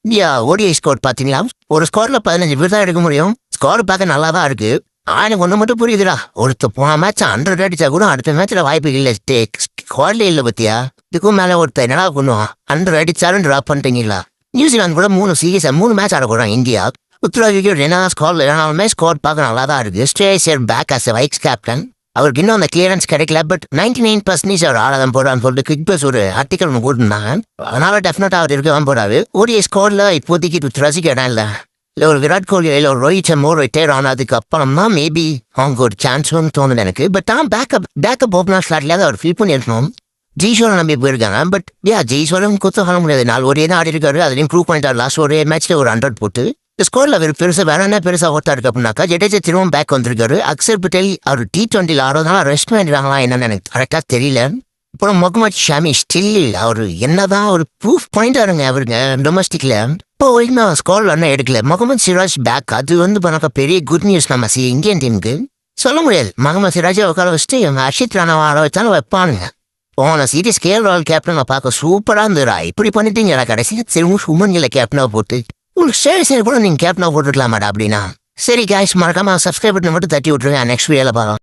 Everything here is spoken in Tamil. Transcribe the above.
இந்தியா ஓடிஐ ஸ்கோர் பார்த்தீங்களா? ஒரு ஸ்கோர்ல 15 பேர் தான் எடுக்க முடியும். ஸ்கோர் பார்க்க நல்லா தான் இருக்கு. எனக்கு ஒன்று மட்டும் புரியுதுடா. ஒருத்த போன மேட்ச் 100 அடிச்சா கூட அடுத்த மேட்ச்ல வாய்ப்பு இல்லை. ஸ்குவாட்ல இல்லை பத்தியா? இதுக்கும் மேல ஒருத்தர் என்னடா பண்ணுவான்? 100 அடிச்சாலும் ட்ராப் பண்ணிட்டீங்களா? நியூசிலாந்து கூட 3 மேட்ச் ஆட போறான் இந்தியா. உத்தரவாதிக்கு என்ன ஸ்கோர் இல்லைனாலுமே ஸ்கோர் பார்க்க நல்லா தான் இருக்கு. Stays back as vice captain. அவருக்கு இன்னும் அந்த கிளியரன்ஸ் கிடைக்கல. பட் 99% அவர் ஆடாதான் போறான்னு சொல்லிட்டு கிக் பஸ் ஒரு ஆர்டிக்கல் ஒன்று போட்டுருந்தாங்க. அதனால டெஃபினட்டா அவர் இருக்கதான் போறாரு. ஓடிஐ ஸ்கோர்ல இப்போதைக்கு ரசிக்க இடம் இல்லை. இல்லை ஒரு விராட் கோலி இல்லை ஒரு ரோஹித் சர்மா ரிட்டையர் ஆனதுக்கு அப்புறம் தான் மேபி அவங்க ஒரு சான்ஸ்னு தோணுது எனக்கு. பட் ஆனால் பேக்கப் ஓப்பனர் ஸ்லாட்ல அவர் ஃபீல் பண்ணியிருக்கணும். ஜெய்ஸ்வரன் நம்பி போயிருக்காங்க. பட் ஜெய்ஸ்வரன் குத்த சொல்ல முடியாது. 4 ஒரே தான் ஆடி இருக்காரு. அதுலேயும் ப்ரூவ் பண்ணிட்டார். லாஸ்ட் ஒரே மேட்ச்ல ஒரு 100 போட்டு ஸ்கோர்ல அவர் பெருசாக வேற என்ன பெருசாக ஓட்டா இருக்கு அப்படின்னாக்கா ஜடேஜா திரும்ப பேக் வந்திருக்காரு. அக்சர் பட்டேல் அவர் T20 ஆடுறதுனால ரெஸ்ட் பண்ணிடுறாங்களா என்னன்னு எனக்கு கரெக்டாக தெரியல. அப்புறம் முகமது ஷாமி ஸ்டில் அவர் என்னதான் ஒரு ப்ரூஃப் பாயிண்டாருங்க அவருங்க டொமஸ்டிக்ல. இப்போ வரைக்கும் அவன் ஸ்கோர்ல என்ன எடுக்கல. முகமது சிராஜ் பேக் அது பண்ணாக்கா பெரிய குட் நியூஸ் நம்ம இந்தியன் டீமுக்கு. சொல்ல முடியாது. முகமது சிராஜை உட்கார வச்சுட்டு இவங்க ஹர்ஷித் ராணாவை ஆட வச்சாலும் வைப்பானுங்க. போன சீரியஸ் கேஎல் கேப்டன் பார்க்க சூப்பராக இருந்துடா. இப்படி பண்ணிட்டீங்க கடைசி திரும்ப சுமன்களை கேப்டனாக போட்டு உங்களுக்கு சரி கூட நீங்கள் கேப்டனாக போட்டுருக்கலாமாடா அப்படின்னா. சரி காய்ஸ் மறக்காம சப்ஸ்கிரைப் பண்ணி மட்டும் தட்டி விட்டுருங்க. நெக்ஸ்ட் வீடியோவில் பார்க்கலாம்.